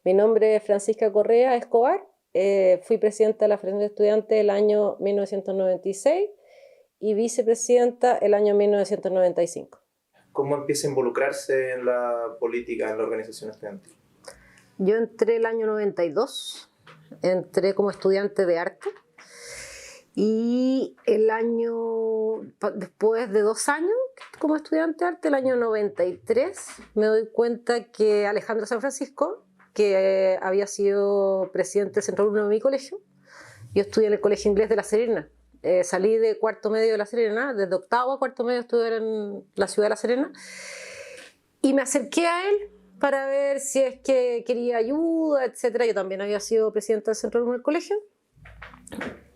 Mi nombre es Francisca Correa Escobar, fui presidenta de la Federación de Estudiantes el año 1996 y vicepresidenta el año 1995. ¿Cómo empieza a involucrarse en la política, en la organización estudiantil? Yo entré el año 92, entré como estudiante de arte y después de 2 años como estudiante de arte, el año 93, me doy cuenta que Alejandro San Francisco, que había sido presidente del centro alumno de mi colegio, yo estudié en el Colegio Inglés de La Serena, salí de cuarto medio de La Serena, desde octavo a cuarto medio estuve en la ciudad de La Serena, y me acerqué a él para ver si es que quería ayuda, etc. Yo también había sido presidenta del centro alumno del colegio,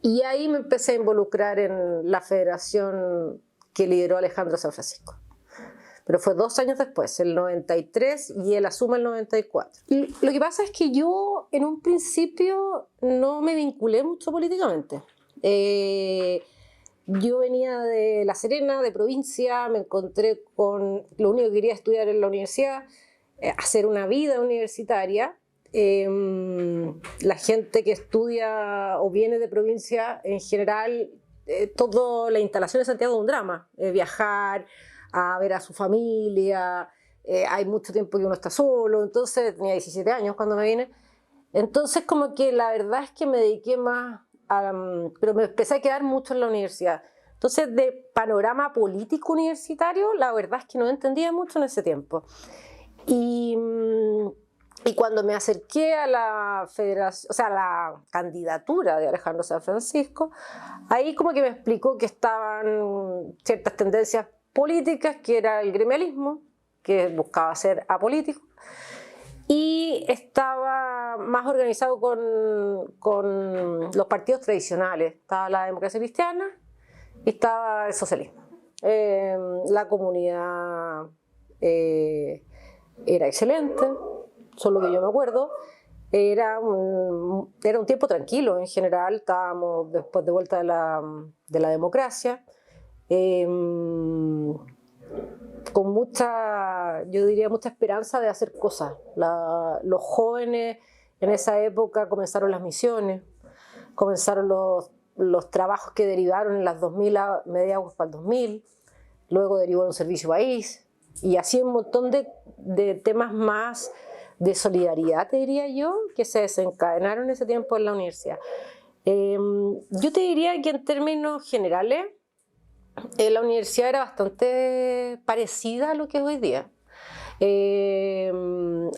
y ahí me empecé a involucrar en la federación que lideró Alejandro San Francisco. Pero fue 2 años después, el 93, y él asume el 94. Y lo que pasa es que yo en un principio no me vinculé mucho políticamente. Yo venía de La Serena, de provincia, me encontré con lo único que quería estudiar en la universidad, hacer una vida universitaria. La gente que estudia o viene de provincia, en general, toda la instalación de Santiago es un drama, viajar a ver a su familia, hay mucho tiempo que uno está solo, entonces tenía 17 años cuando me vine, entonces como que la verdad es que me dediqué más a, pero me empecé a quedar mucho en la universidad, entonces de panorama político universitario la verdad es que no entendía mucho en ese tiempo, y cuando me acerqué a la federación, o sea, a la candidatura de Alejandro San Francisco, ahí como que me explicó que estaban ciertas tendencias políticas, que era el gremialismo, que buscaba ser apolítico, y estaba más organizado con los partidos tradicionales. Estaba la democracia cristiana y estaba el socialismo. La comunidad era excelente, solo que yo me acuerdo. Era un tiempo tranquilo en general, estábamos después de vuelta de la democracia. Con mucha, yo diría, mucha esperanza de hacer cosas. Los jóvenes en esa época comenzaron las misiones, comenzaron los trabajos que derivaron en las 2000, mediados para el 2000, luego derivó en un servicio país, y así un montón de temas más de solidaridad, te diría yo, que se desencadenaron en ese tiempo en la universidad. Yo te diría que en términos generales, la universidad era bastante parecida a lo que es hoy día.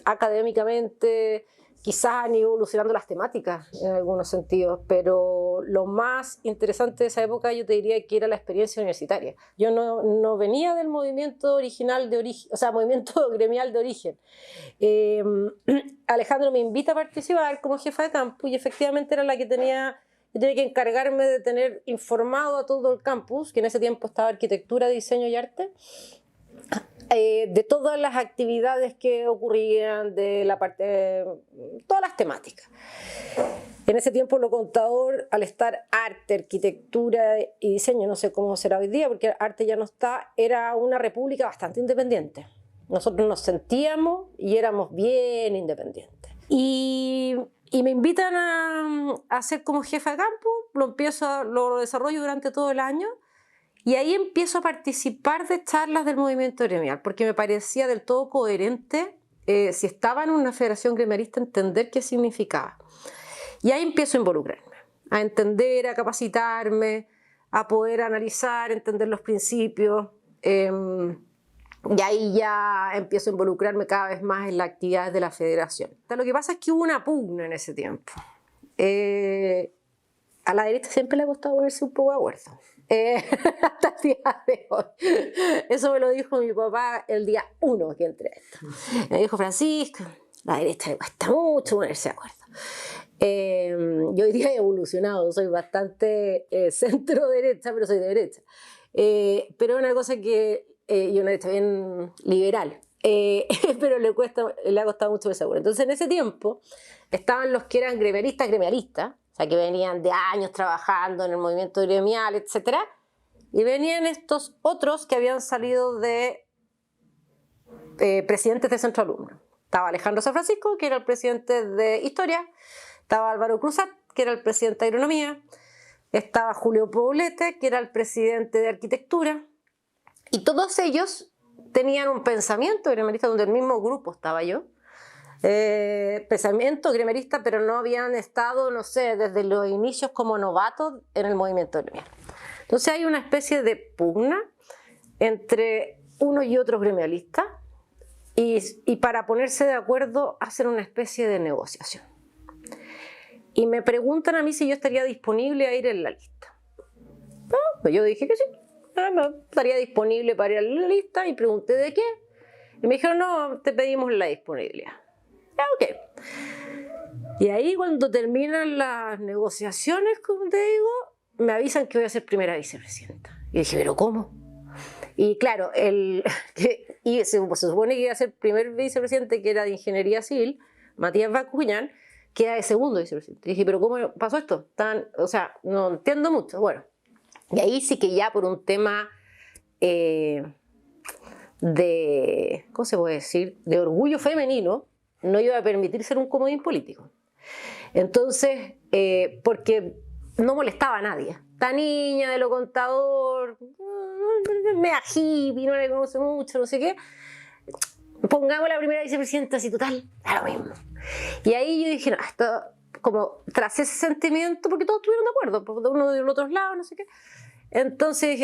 Académicamente, quizás han ido evolucionando las temáticas en algunos sentidos, pero lo más interesante de esa época yo te diría que era la experiencia universitaria. Yo no venía del movimiento original o sea, movimiento gremial de origen. Alejandro me invita a participar como jefa de campus y efectivamente era la que tenía que encargarme de tener informado a todo el campus, que en ese tiempo estaba arquitectura, diseño y arte, de todas las actividades que ocurrían, de la parte, todas las temáticas. En ese tiempo lo contador, al estar arte, arquitectura y diseño, no sé cómo será hoy día, porque arte ya no está, era una república bastante independiente. Nosotros nos sentíamos y éramos bien independientes. Y me invitan a ser como jefa de campo, lo desarrollo durante todo el año, y ahí empiezo a participar de charlas del movimiento gremial, porque me parecía del todo coherente, si estaba en una federación gremialista, entender qué significaba. Y ahí empiezo a involucrarme, a entender, a capacitarme, a poder analizar, entender los principios, y ahí ya empiezo a involucrarme cada vez más en las actividades de la federación. Lo que pasa es que hubo una pugna en ese tiempo. A la derecha siempre le ha costado ponerse un poco de acuerdo. Hasta el día de hoy. Eso me lo dijo mi papá el día 1 que entré a esto. Me dijo: Francisco, a la derecha le cuesta mucho ponerse de acuerdo. Yo hoy día he evolucionado, soy bastante centro-derecha, pero soy de derecha. Pero es una cosa que y una derecha bien liberal, pero le ha costado mucho ese acuerdo. Entonces en ese tiempo estaban los que eran gremialistas, o sea, que venían de años trabajando en el movimiento gremial, etc. Y venían estos otros que habían salido de presidentes de centro alumno. Estaba Alejandro San Francisco, que era el presidente de Historia, estaba Álvaro Cruzat, que era el presidente de Agronomía, estaba Julio Poblete, que era el presidente de Arquitectura, y todos ellos tenían un pensamiento gremerista, donde el mismo grupo estaba yo, pensamiento gremerista, pero no habían estado, no sé, desde los inicios como novatos en el movimiento gremial. Entonces hay una especie de pugna entre unos y otros gremialistas, y para ponerse de acuerdo hacen una especie de negociación. Y me preguntan a mí si yo estaría disponible a ir en la lista. No, pues yo dije que sí, estaría disponible para ir a la lista, y pregunté de qué. Y me dijeron, no, te pedimos la disponibilidad. Ya, ok. Y ahí cuando terminan las negociaciones, como te digo, me avisan que voy a ser primera vicepresidenta. Y dije, ¿pero cómo? Y claro, se supone que iba a ser primer vicepresidente, que era de Ingeniería Civil, Matías Bacuñán, que era de segundo vicepresidente. Y dije, ¿pero cómo pasó esto? O sea, no entiendo mucho. Bueno, y ahí sí que ya por un tema ¿cómo se puede decir?, de orgullo femenino, no iba a permitir ser un comodín político. Entonces, porque no molestaba a nadie. Esta niña de lo contador, mea hippie, no le conoce mucho, no sé qué. Pongamos la primera vicepresidenta, así total, da lo mismo. Y ahí yo dije, no, esto, como tras ese sentimiento, porque todos estuvieron de acuerdo, porque uno de los otros lados, no sé qué. Entonces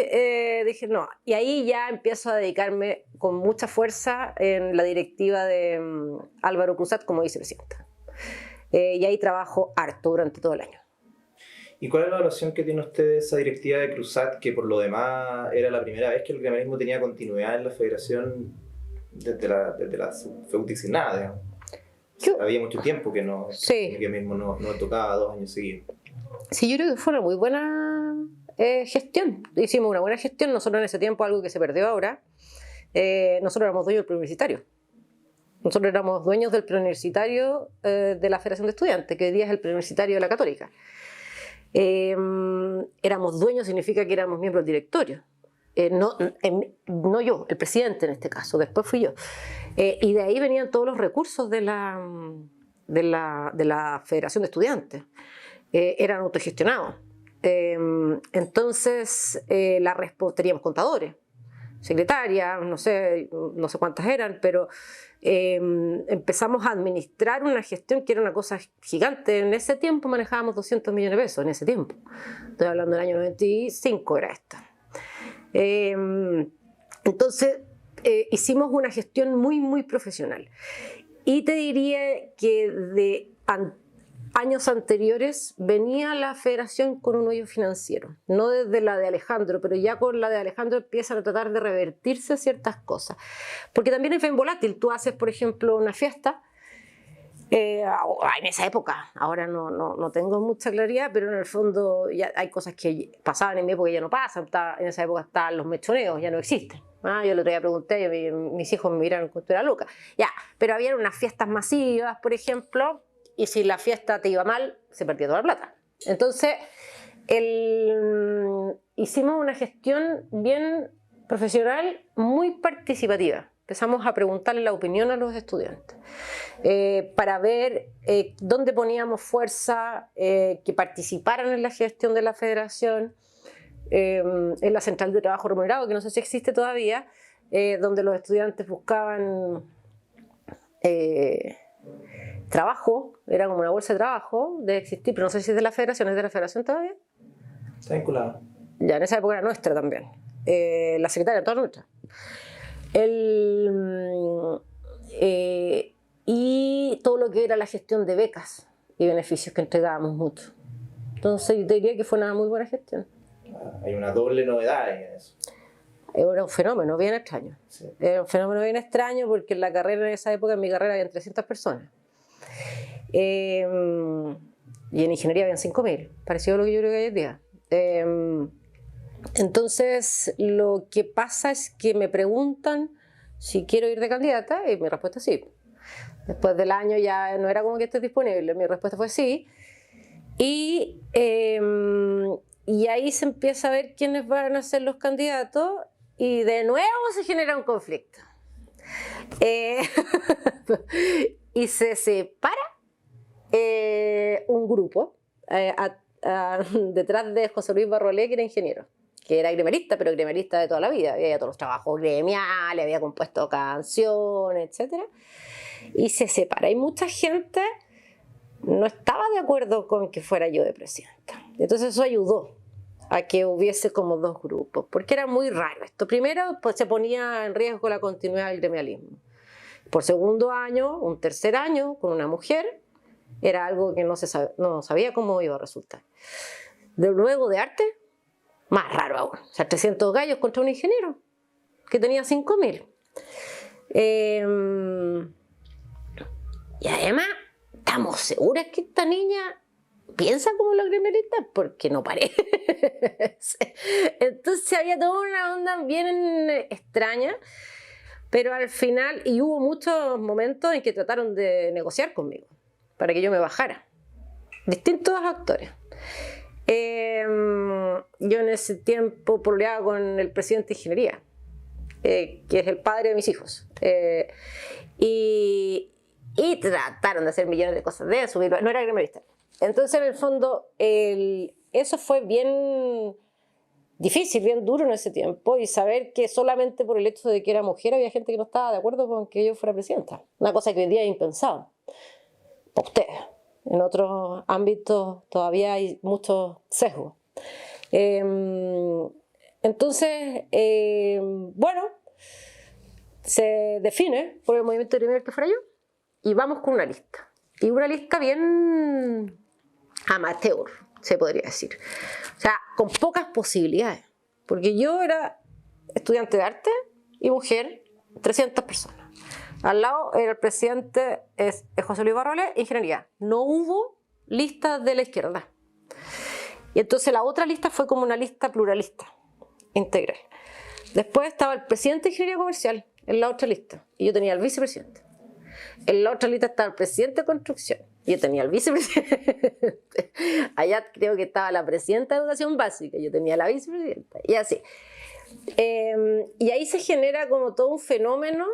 dije, no, y ahí ya empiezo a dedicarme con mucha fuerza en la directiva de Álvaro Cruzat como vicepresidenta. Y ahí trabajo harto durante todo el año. ¿Y cuál es la evaluación que tiene usted de esa directiva de Cruzat, que por lo demás era la primera vez que el gremialismo tenía continuidad en la federación desde la feudicignada, digamos? Había mucho tiempo que no, sí, el gremialismo no tocaba 2 años seguidos. Sí, yo creo que fue una muy buena gestión. Hicimos una buena gestión. Nosotros en ese tiempo, algo que se perdió ahora, nosotros éramos dueños del preuniversitario. Nosotros éramos dueños del preuniversitario de la Federación de Estudiantes, que hoy día es el preuniversitario de la Católica. Éramos dueños, significa que éramos miembros del directorio. No yo, el presidente en este caso, después fui yo. Y de ahí venían todos los recursos de la Federación de Estudiantes. Eran autogestionados. Entonces, teníamos contadores, secretarias, no sé cuántas eran, pero empezamos a administrar una gestión que era una cosa gigante. En ese tiempo manejábamos 200 millones de pesos, en ese tiempo. Estoy hablando del año 95, era esta. Entonces, hicimos una gestión muy, muy profesional. Y te diría que de años anteriores venía la federación con un hoyo financiero, no desde la de Alejandro, pero ya con la de Alejandro empiezan a tratar de revertirse ciertas cosas, porque también es bien volátil. Tú haces, por ejemplo, una fiesta, en esa época, ahora no tengo mucha claridad, pero en el fondo ya hay cosas que pasaban en mi época y ya no pasan. En esa época estaban los mechoneos, ya no existen. Yo el otro día pregunté, mis hijos me miraron con era loca, ya, pero había unas fiestas masivas, por ejemplo, y si la fiesta te iba mal, se perdía toda la plata. Entonces, hicimos una gestión bien profesional, muy participativa. Empezamos a preguntarle la opinión a los estudiantes para ver dónde poníamos fuerza, que participaran en la gestión de la federación, en la central de trabajo remunerado, que no sé si existe todavía, donde los estudiantes buscaban trabajo, era como una bolsa de trabajo, de existir, pero no sé si es de la federación. ¿Es de la federación todavía? Está vinculado. Ya, en esa época era nuestra también. La secretaria, toda nuestra. Y todo lo que era la gestión de becas y beneficios que entregábamos mucho. Entonces yo te diría que fue una muy buena gestión. Hay una doble novedad en eso. Era un fenómeno bien extraño. Sí. Era un fenómeno bien extraño porque en la carrera, en esa época, en mi carrera habían 300 personas. Y en ingeniería habían 5.000, parecido a lo que yo creo que hay hoy en día. Entonces, lo que pasa es que me preguntan si quiero ir de candidata, y mi respuesta es sí. Después del año ya no era como que estés disponible, mi respuesta fue sí. Y ahí se empieza a ver quiénes van a ser los candidatos, y de nuevo se genera un conflicto. Eh, y se separa un grupo detrás de José Luis Barrolé, que era ingeniero, que era gremialista, pero gremialista de toda la vida. Había todos los trabajos gremiales, había compuesto canciones, etc. Y se separa. Y mucha gente no estaba de acuerdo con que fuera yo de presidenta. Entonces eso ayudó a que hubiese como dos grupos, porque era muy raro esto. Primero, pues se ponía en riesgo la continuidad del gremialismo. Por segundo año, un tercer año, con una mujer, era algo que no sabía cómo iba a resultar. Luego de arte, más raro aún. O sea, 300 gallos contra un ingeniero que tenía 5.000. Y además, ¿estamos seguras que esta niña piensa como los gremialistas? Porque no parece. Entonces había toda una onda bien extraña, pero al final, y hubo muchos momentos en que trataron de negociar conmigo para que yo me bajara. Distintos actores. Yo en ese tiempo pololeaba con el presidente de ingeniería, que es el padre de mis hijos. Y trataron de hacer millones de cosas, de subirlo, no era gremialista. Entonces, en el fondo, eso fue bien difícil, bien duro en ese tiempo, y saber que solamente por el hecho de que era mujer había gente que no estaba de acuerdo con que yo fuera presidenta. Una cosa que hoy día es impensable. Para ustedes. En otros ámbitos todavía hay muchos sesgos. Entonces, bueno, se define por el movimiento gremial que fuera yo, y vamos con una lista. Y una lista bien amateur, se podría decir. O sea, con pocas posibilidades. Porque yo era estudiante de arte y mujer, 300 personas. Al lado era el presidente José Luis Barrolé, ingeniería. No hubo listas de la izquierda. Y entonces la otra lista fue como una lista pluralista, integral. Después estaba el presidente de ingeniería comercial en la otra lista. Y yo tenía el vicepresidente. En la otra lista estaba el presidente de construcción. Yo tenía el vicepresidente. Allá creo que estaba la presidenta de educación básica. Yo tenía la vicepresidenta. Y así. Y ahí se genera como todo un fenómeno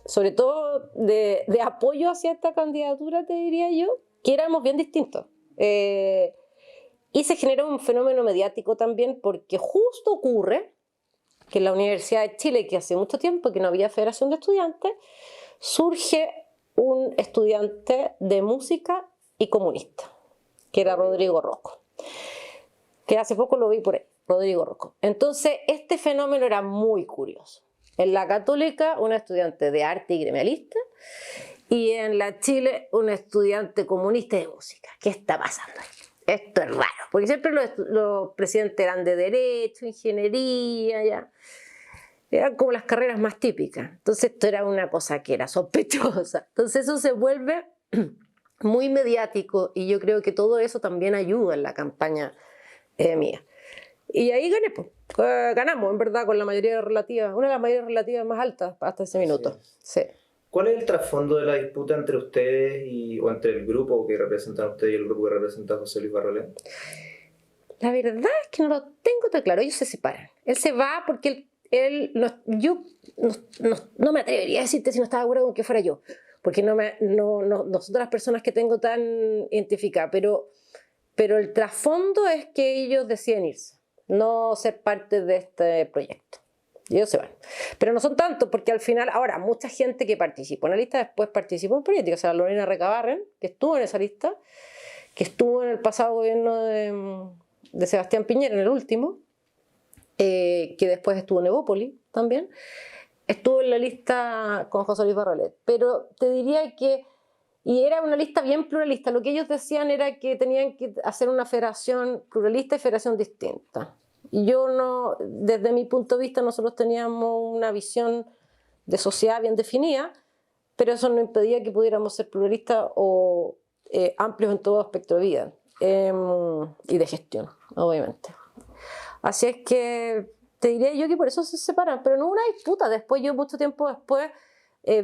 sobre todo de apoyo hacia esta candidatura, te diría yo, que éramos bien distintos. Y se genera un fenómeno mediático también, porque justo ocurre que en la Universidad de Chile, que hace mucho tiempo que no había federación de estudiantes, surge un estudiante de música y comunista, que era Rodrigo Rocco, que hace poco lo vi por ahí, Rodrigo Rocco. Entonces, este fenómeno era muy curioso. En la Católica, un estudiante de arte y gremialista, y en la Chile, un estudiante comunista de música. ¿Qué está pasando ahí? Esto es raro, porque siempre los presidentes eran de derecho, ingeniería, ya. Eran como las carreras más típicas. Entonces esto era una cosa que era sospechosa. Entonces eso se vuelve muy mediático, y yo creo que todo eso también ayuda en la campaña mía. Y ahí gané, pues. Ganamos, en verdad, con la mayoría relativa, una de las mayorías relativas más altas hasta ese minuto. Sí. ¿Cuál es el trasfondo de la disputa entre ustedes o entre el grupo que representan ustedes y el grupo que representa José Luis Barrolé? La verdad es que no lo tengo tan claro. Ellos se separan. Él se va porque yo no me atrevería a decirte si no estaba de acuerdo con que fuera yo, porque no son las personas que tengo tan identificadas, pero el trasfondo es que ellos deciden irse, no ser parte de este proyecto. Y ellos se van. Pero no son tantos, porque al final, ahora, mucha gente que participó en la lista después participó en política. O sea, Lorena Recabarren, que estuvo en esa lista, que estuvo en el pasado gobierno de Sebastián Piñera, en el último, que después estuvo en Evópolis también, estuvo en la lista con José Luis Barrolé. Pero te diría que, y era una lista bien pluralista, lo que ellos decían era que tenían que hacer una federación pluralista y federación distinta. Yo no, desde mi punto de vista, nosotros teníamos una visión de sociedad bien definida, pero eso no impedía que pudiéramos ser pluralistas o amplios en todo aspecto de vida y de gestión, obviamente. Así es que te diría yo que por eso se separan, pero no una disputa. Después, yo mucho tiempo después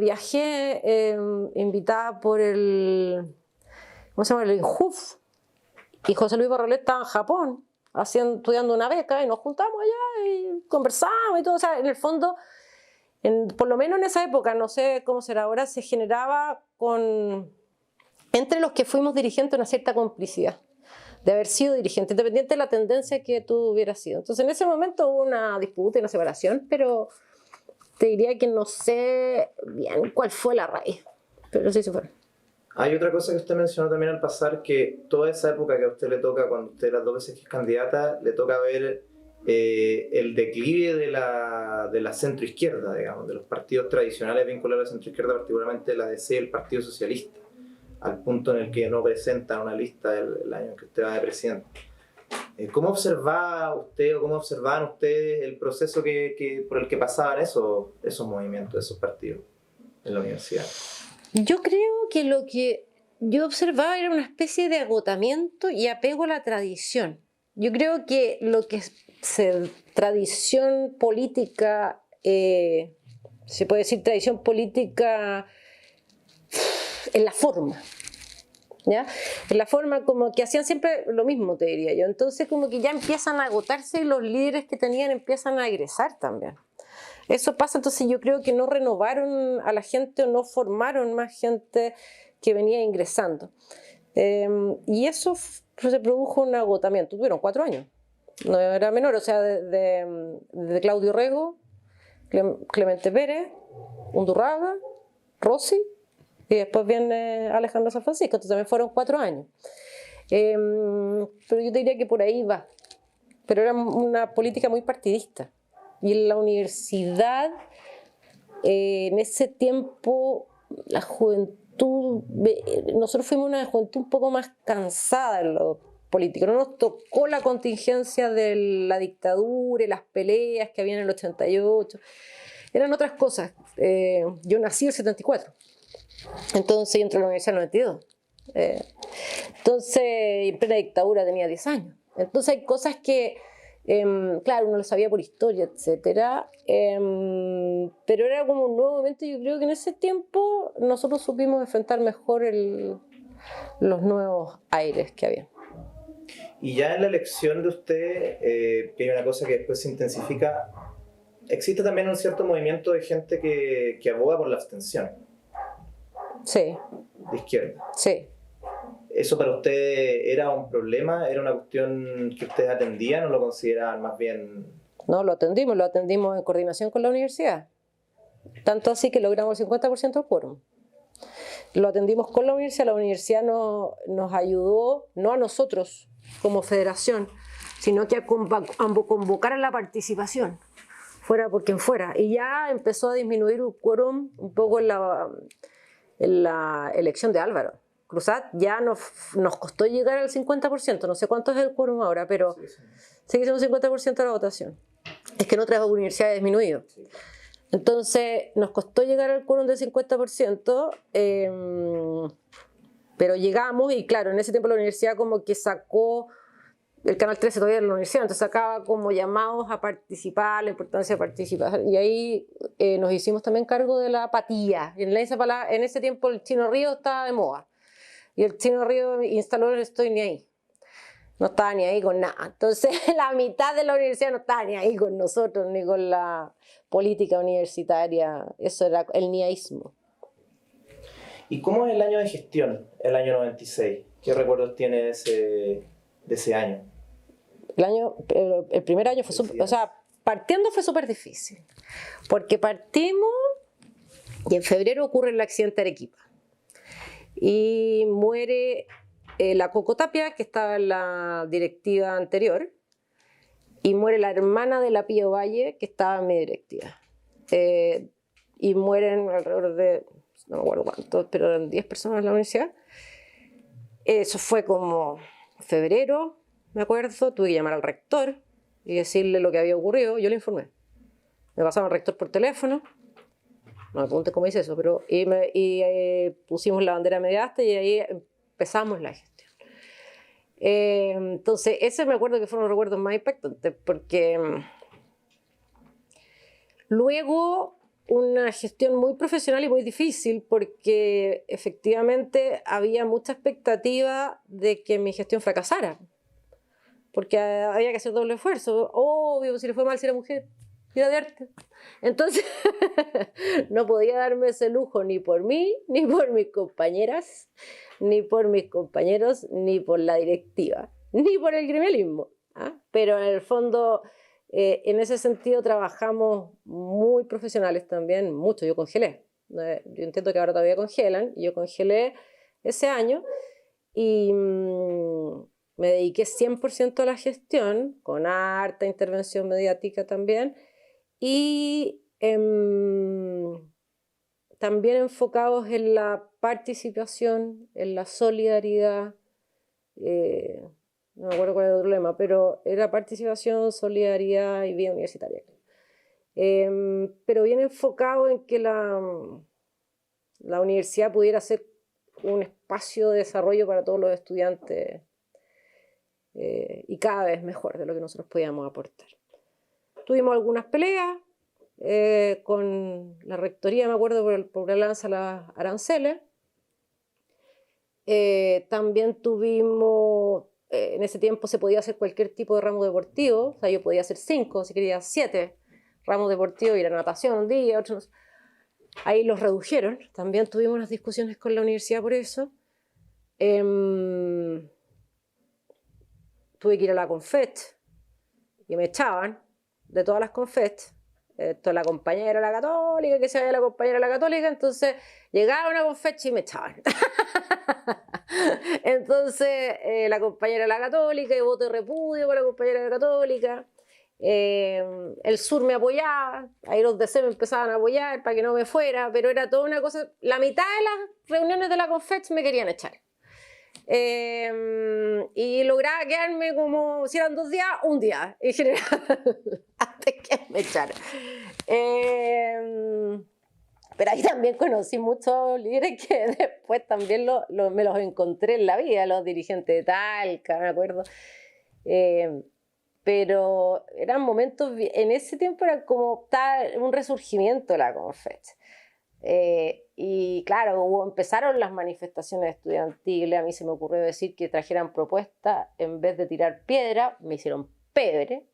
viajé invitada por ¿cómo se llama? El INJUF, y José Luis Barrolé estaba en Japón estudiando una beca, y nos juntamos allá y conversamos y todo. O sea, en el fondo por lo menos en esa época, no sé cómo será ahora, se generaba entre los que fuimos dirigentes una cierta complicidad de haber sido dirigente, independiente de la tendencia que tú hubieras sido. Entonces en ese momento hubo una disputa y una separación, pero te diría que no sé bien cuál fue la raíz, pero sí se fue. Hay otra cosa que usted mencionó también al pasar, que toda esa época que a usted le toca, cuando usted las 2 veces que es candidata, le toca ver el declive de la centroizquierda, digamos, de los partidos tradicionales vinculados a la centroizquierda, particularmente la DC y el Partido Socialista, al punto en el que no presentan una lista el año en que usted va de presidente. ¿Cómo observaba usted o cómo observaban ustedes el proceso por el que pasaban esos movimientos, esos partidos en la universidad? Yo creo que lo que yo observaba era una especie de agotamiento y apego a la tradición. Yo creo que lo que es tradición política, se puede decir tradición política en la forma, ¿ya? En la forma como que hacían siempre lo mismo, te diría yo. Entonces como que ya empiezan a agotarse y los líderes que tenían empiezan a egresar también. Eso pasa, entonces yo creo que no renovaron a la gente o no formaron más gente que venía ingresando. Y eso se produjo un agotamiento. Tuvieron 4 años, no era menor, o sea, de Claudio Rego, Clemente Pérez, Undurraga, Rossi, y después viene Alejandro San Francisco, entonces también fueron 4 años. Pero yo te diría que por ahí va. Pero era una política muy partidista. Y en la universidad, en ese tiempo, la juventud, nosotros fuimos una juventud un poco más cansada en lo político. No nos tocó la contingencia de la dictadura y las peleas que había en el 88. Eran otras cosas. Yo nací en el 74. Entonces yo entré a la universidad en el 92. Entonces, en plena dictadura tenía 10 años. Entonces hay cosas que, claro, uno lo sabía por historia, etcétera, pero era como un nuevo momento. Yo creo que en ese tiempo nosotros supimos enfrentar mejor los nuevos aires que había. Y ya en la elección de usted, que hay una cosa que después se intensifica, existe también un cierto movimiento de gente que aboga por la abstención. Sí. De izquierda. Sí. ¿Eso para ustedes era un problema? ¿Era una cuestión que ustedes atendían o lo consideraban más bien...? No, lo atendimos en coordinación con la universidad. Tanto así que logramos el 50% del quórum. Lo atendimos con la universidad nos ayudó, no a nosotros como federación, sino que a convocar a la participación, fuera por quien fuera. Y ya empezó a disminuir el quórum un poco en la elección de Álvaro Cruzat. Ya nos costó llegar al 50%, no sé cuánto es el quórum ahora, pero sigue siendo un 50% de la votación. Es que en otras universidades ha disminuido. Entonces nos costó llegar al quórum del 50%, pero llegamos. Y claro, en ese tiempo la universidad como que sacó, el Canal 13 todavía era la universidad, entonces sacaba como llamados a participar, la importancia de participar, y ahí nos hicimos también cargo de la apatía. En ese tiempo el Chino Río estaba de moda, y el Chino Río instaló el Estoy Ni Ahí. No estaba ni ahí con nada. Entonces la mitad de la universidad no estaba ni ahí con nosotros, ni con la política universitaria. Eso era el niaísmo. ¿Y cómo es el año de gestión, el año 96? ¿Qué recuerdos tiene de ese año? El primer año fue o sea, partiendo fue súper difícil, porque partimos y en febrero ocurre el accidente de Arequipa y muere la Coco Tapia, que estaba en la directiva anterior, y muere la hermana de la Pío Valle, que estaba en mi directiva, y mueren alrededor de, no me acuerdo cuántos, pero eran 10 personas en la universidad. Eso fue como febrero, me acuerdo. Tuve que llamar al rector y decirle lo que había ocurrido. Yo le informé. Me pasaron al rector por teléfono. No me preguntes cómo hice eso, pero pusimos la bandera media asta y ahí empezamos la gestión. Entonces, ese me acuerdo que fueron los recuerdos más impactantes, porque luego una gestión muy profesional y muy difícil, porque efectivamente había mucha expectativa de que mi gestión fracasara, porque había que hacer doble esfuerzo. Obvio, si le fue mal si era mujer, era de arte. Entonces, no podía darme ese lujo ni por mí, ni por mis compañeras, ni por mis compañeros, ni por la directiva, ni por el gremialismo. ¿Ah? Pero en el fondo, en ese sentido, trabajamos muy profesionales también, mucho. Yo congelé. Yo entiendo que ahora todavía congelan, y yo congelé ese año y me dediqué 100% a la gestión, con harta intervención mediática también, y también enfocados en la participación, en la solidaridad, no me acuerdo cuál era el otro lema, pero era participación, solidaridad y vida universitaria. Pero bien enfocado en que la universidad pudiera ser un espacio de desarrollo para todos los estudiantes y cada vez mejor de lo que nosotros podíamos aportar. Tuvimos algunas peleas con la rectoría, me acuerdo, por el alza a las aranceles. También tuvimos, en ese tiempo se podía hacer cualquier tipo de ramo deportivo, o sea, yo podía hacer 5, si quería 7 ramos deportivos, ir a natación un día, otros. Ahí los redujeron. También tuvimos unas discusiones con la universidad por eso. Tuve que ir a la Confet y me echaban de todas las Confet. La compañera era la católica, que se vaya la compañera la católica, entonces llegaba una Confet y me echaban. Entonces la compañera era la católica y voto de repudio con la compañera era católica. El sur me apoyaba, ahí los DC me empezaban a apoyar para que no me fuera, pero era toda una cosa. La mitad de las reuniones de la Confet me querían echar. Y lograba quedarme como si eran 2 días, un día en general, antes que me echaran. Pero ahí también conocí muchos líderes que después también me los encontré en la vida, los dirigentes de Talca, me acuerdo. Pero eran momentos, en ese tiempo era como un resurgimiento de la Confet. Y claro, empezaron las manifestaciones estudiantiles. A mí se me ocurrió decir que trajeran propuestas en vez de tirar piedra. Me hicieron pebre.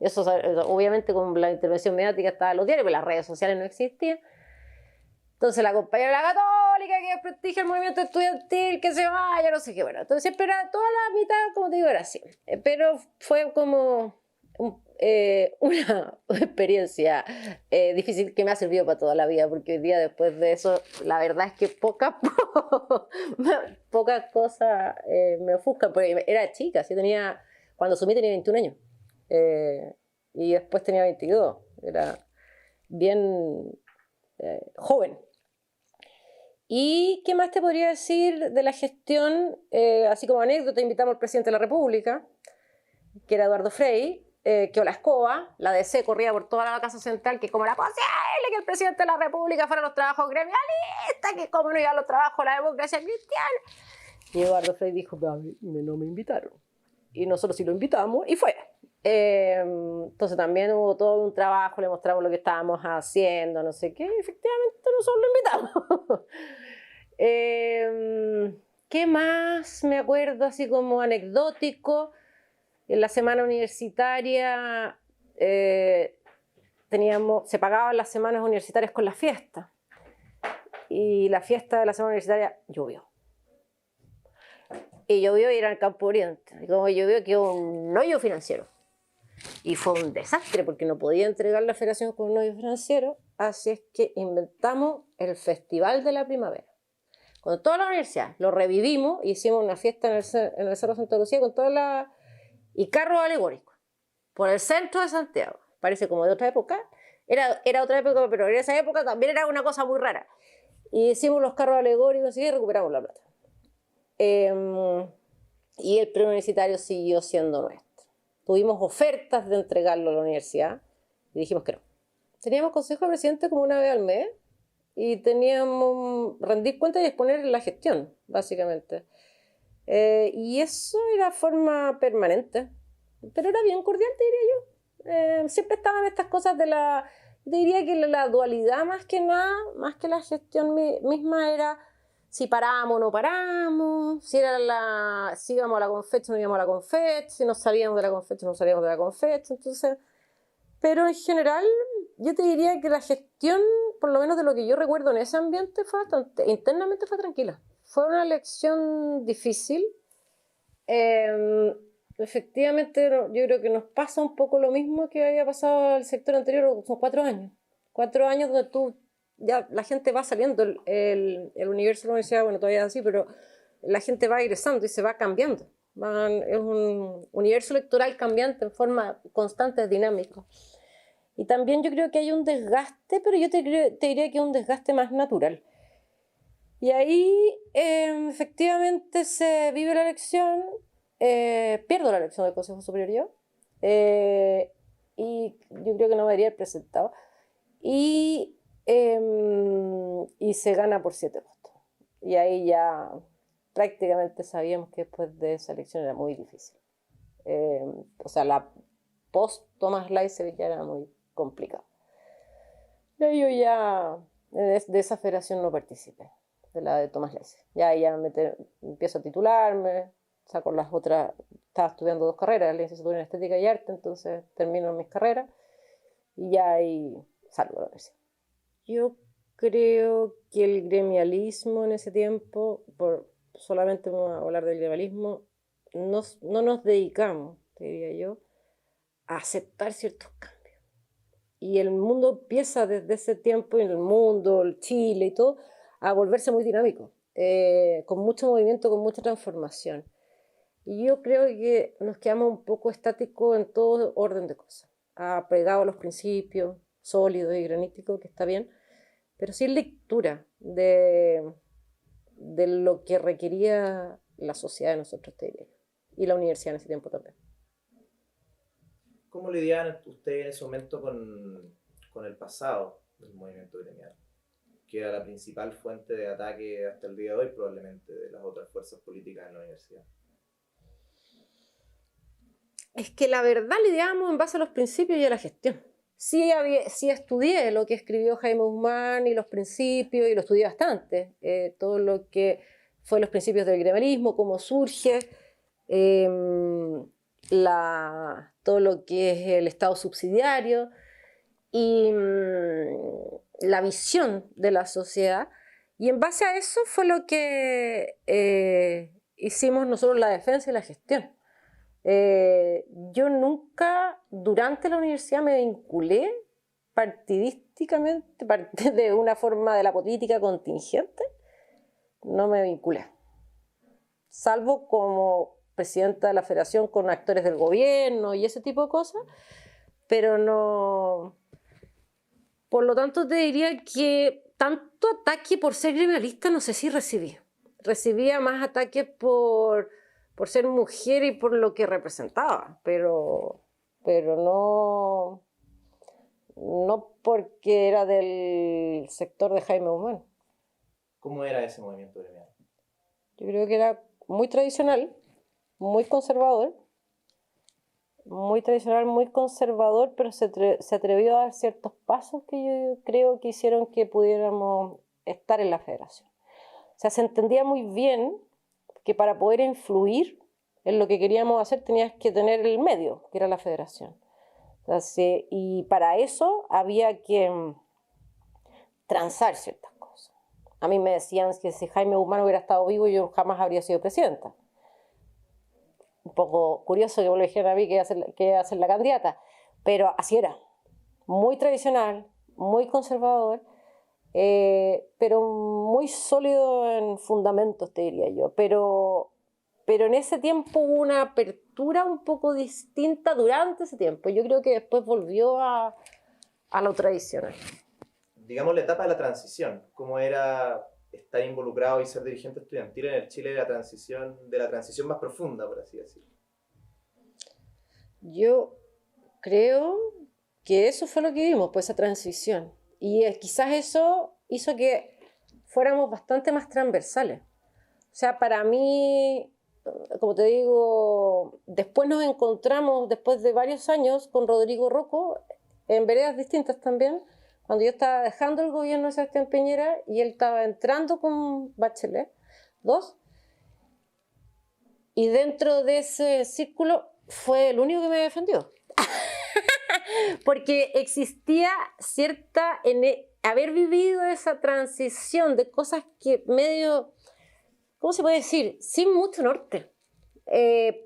Eso obviamente con la intervención mediática estaba en los diarios, pero las redes sociales no existían. Entonces la compañera de la católica que desprestigia el movimiento estudiantil, que se vaya, no sé qué. Bueno, entonces siempre era toda la mitad, como te digo, era así. Pero fue como una experiencia difícil que me ha servido para toda la vida, porque hoy día después de eso, la verdad es que pocas cosas me ofuscan, porque era chica, ¿sí? Cuando asumí tenía 21 años y después tenía 22, era bien joven. ¿Y qué más te podría decir de la gestión? Así como anécdota, invitamos al presidente de la República, que era Eduardo Frei, que la escoba, la DC corría por toda la Casa Central, que como era posible que el presidente de la República fuera a los trabajos gremialistas, que como no iba a los trabajos de la democracia cristiana. Y Eduardo Frei dijo, pero a mí no me invitaron. Y nosotros sí lo invitamos, y fue. Entonces también hubo todo un trabajo, le mostramos lo que estábamos haciendo, no sé qué, y efectivamente nosotros lo invitamos. ¿Qué más me acuerdo así como anecdótico? En la semana universitaria se pagaban las semanas universitarias con la fiesta, y la fiesta de la semana universitaria llovió. Y llovió y era en el Campo Oriente, y como llovió quedó un hoyo financiero. Y fue un desastre porque no podía entregar la federación con un hoyo financiero, así es que inventamos el Festival de la Primavera. Con toda la universidad, lo revivimos, hicimos una fiesta en el Cerro Santa Lucía con y carros alegóricos por el centro de Santiago. Parece como de otra época. Era otra época, pero en esa época también era una cosa muy rara. Y hicimos los carros alegóricos y recuperamos la plata. Y el preuniversitario siguió siendo nuestro. Tuvimos ofertas de entregarlo a la universidad y dijimos que no. Teníamos consejo de presidente como una vez al mes y teníamos rendir cuentas y exponer la gestión, básicamente. Y eso era forma permanente, pero era bien cordial, te diría yo. Siempre estaban estas cosas diría que la dualidad más que nada, más que la gestión misma era si parábamos o no paramos, si íbamos a la Confet o no íbamos a la Confet, si nos salíamos de la Confet o no salíamos de la Confet. Entonces Pero en general, yo te diría que la gestión, por lo menos de lo que yo recuerdo en ese ambiente, fue bastante, internamente fue tranquila. Fue una elección difícil. Efectivamente, yo creo que nos pasa un poco lo mismo que había pasado al sector anterior, son 4 años. 4 años donde ya la gente va saliendo, el universo de la universidad, bueno, todavía es así, pero la gente va egresando y se va cambiando. Es un universo electoral cambiante en forma constante, dinámico. Y también yo creo que hay un desgaste, pero yo te diría que es un desgaste más natural. Y ahí efectivamente se vive la elección, pierdo la elección del Consejo Superior yo, y yo creo que no me debería haber presentado, y se gana por 7 votos. Y ahí ya prácticamente sabíamos que después de esa elección era muy difícil. O sea, la post Tomás Laice ya era muy complicado. Y ahí yo ya de esa federación no participé, de la de Tomás Laice. Ya empiezo a titularme, saco las otras, estaba estudiando 2 carreras, la licenciatura en Estética y Arte, entonces termino mis carreras y ya ahí salgo de la universidad. Yo creo que el gremialismo en ese tiempo, solamente vamos a hablar del gremialismo, no nos dedicamos, te diría yo, a aceptar ciertos cambios. Y el mundo empieza desde ese tiempo, en el mundo, el Chile y todo, a volverse muy dinámico, con mucho movimiento, con mucha transformación. Y yo creo que nos quedamos un poco estáticos en todo orden de cosas, apegados a los principios, sólidos y graníticos, que está bien, pero sin lectura de lo que requería la sociedad de nosotros, te diría yo, y la universidad en ese tiempo también. ¿Cómo lidiaban ustedes en ese momento con el pasado del movimiento gremial, que era la principal fuente de ataque hasta el día de hoy probablemente de las otras fuerzas políticas en la universidad? Es que la verdad lidiábamos en base a los principios y a la gestión. Sí estudié lo que escribió Jaime Guzmán y los principios, y lo estudié bastante, todo lo que fue los principios del gremialismo, cómo surge, todo lo que es el Estado subsidiario y la visión de la sociedad. Y en base a eso fue lo que hicimos nosotros, la defensa y la gestión. Yo nunca durante la universidad me vinculé partidísticamente, de una forma de la política contingente, no me vinculé, salvo como presidenta de la federación con actores del gobierno y ese tipo de cosas, pero no. Por lo tanto te diría que tanto ataque por ser gremialista no sé si recibía más ataques por ser mujer y por lo que representaba, pero no porque era del sector de Jaime Guzmán. ¿Cómo era ese movimiento gremial? Yo creo que era muy tradicional, muy conservador, pero se atrevió a dar ciertos pasos que yo creo que hicieron que pudiéramos estar en la federación. O sea, se entendía muy bien que para poder influir en lo que queríamos hacer tenías que tener el medio, que era la federación. Entonces, y para eso había que transar ciertas cosas. A mí me decían que si Jaime Guzmán hubiera estado vivo yo jamás habría sido presidenta. Un poco curioso que me lo dijeran a mí que iba a ser la candidata, pero así era. Muy tradicional, muy conservador, pero muy sólido en fundamentos, te diría yo. Pero en ese tiempo hubo una apertura un poco distinta durante ese tiempo. Yo creo que después volvió a lo tradicional. Digamos la etapa de la transición, ¿cómo era estar involucrado y ser dirigente estudiantil en el Chile de la transición más profunda, por así decirlo? Yo creo que eso fue lo que vimos, pues esa transición. Y quizás eso hizo que fuéramos bastante más transversales. O sea, para mí, como te digo, después nos encontramos, después de varios años, con Rodrigo Rocco, en veredas distintas también, cuando yo estaba dejando el gobierno de Sebastián Piñera y él estaba entrando con Bachelet 2, y dentro de ese círculo fue el único que me defendió. Porque existía cierta, haber vivido esa transición de cosas que medio, ¿cómo se puede decir? Sin mucho norte.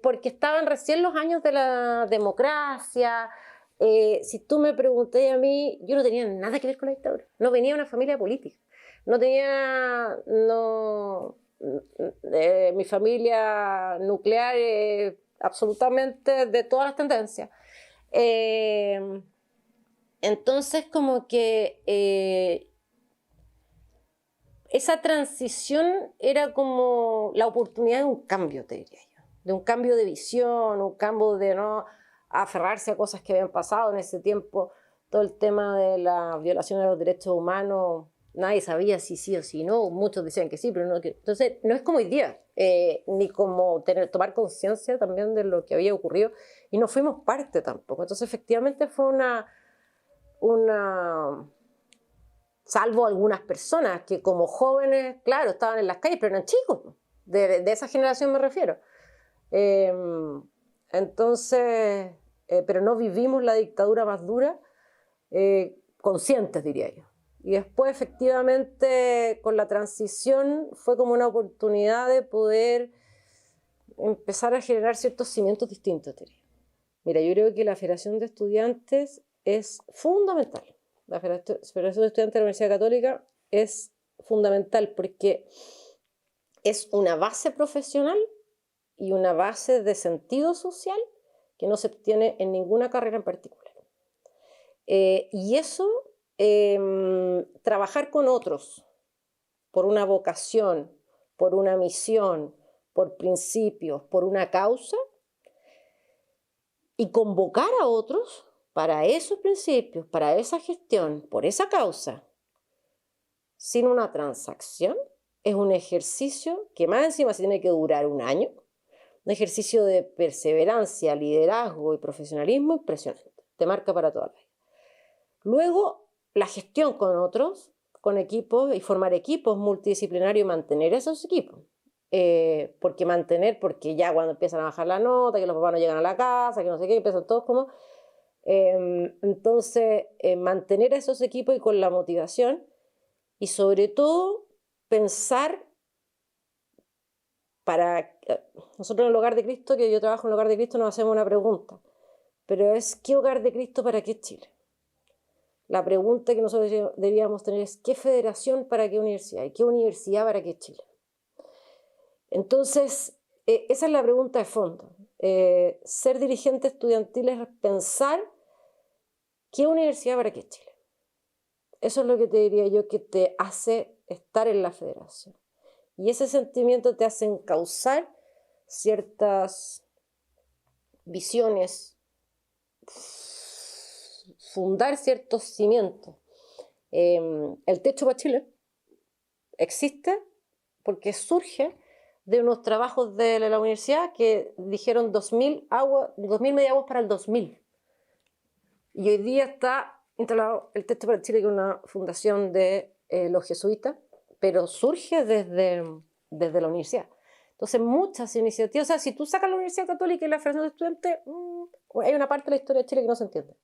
Porque estaban recién los años de la democracia. Si tú me preguntas a mí, yo no tenía nada que ver con la dictadura. No venía de una familia política. No tenía, no, mi familia nuclear absolutamente de todas las tendencias. Entonces, como que esa transición era como la oportunidad de un cambio, te diría yo. De un cambio de visión, un cambio de no aferrarse a cosas que habían pasado en ese tiempo. Todo el tema de la violación de los derechos humanos, nadie sabía si sí o si no. Muchos decían que sí, pero no. Entonces, no es como hoy día, ni como tomar conciencia también de lo que había ocurrido. Y no fuimos parte tampoco. Entonces, efectivamente, fue salvo algunas personas que como jóvenes, claro, estaban en las calles, pero eran chicos, de esa generación me refiero. Entonces, pero no vivimos la dictadura más dura, conscientes, diría yo. Y después, efectivamente, con la transición fue como una oportunidad de poder empezar a generar ciertos cimientos distintos, diría. Mira, yo creo que la Federación de Estudiantes es fundamental. La Federación de Estudiantes de la Universidad Católica es fundamental porque es una base profesional y una base de sentido social que no se obtiene en ninguna carrera en particular. Y eso, trabajar con otros por una vocación, por una misión, por principios, por una causa, y convocar a otros para esos principios, para esa gestión, por esa causa, sin una transacción, es un ejercicio que más encima se tiene que durar un año, un ejercicio de perseverancia, liderazgo y profesionalismo impresionante, te marca para toda la vida. Luego, la gestión con otros, con equipos y formar equipos multidisciplinarios y mantener esos equipos. Porque ya cuando empiezan a bajar la nota, que los papás no llegan a la casa, que no sé qué, empiezan todos como... entonces, mantener esos equipos y con la motivación y sobre todo pensar nosotros en el Hogar de Cristo, que yo trabajo en el Hogar de Cristo, nos hacemos una pregunta, pero es ¿qué Hogar de Cristo para qué Chile? La pregunta que nosotros deberíamos tener es ¿qué federación para qué universidad? ¿Y qué universidad para qué Chile? Entonces, esa es la pregunta de fondo. Ser dirigente estudiantil es pensar ¿qué universidad para qué Chile? Eso es lo que te diría yo que te hace estar en la federación. Y ese sentimiento te hace encauzar ciertas visiones, fundar ciertos cimientos. El Techo para Chile existe porque surge de unos trabajos de la universidad que dijeron 2000 mediaguas para el 2000. Y hoy día está instalado el Techo para Chile, que es una fundación de los jesuitas, pero surge desde la universidad. Entonces, muchas iniciativas, o sea, si tú sacas la Universidad Católica y la Federación de Estudiantes, hay una parte de la historia de Chile que no se entiende.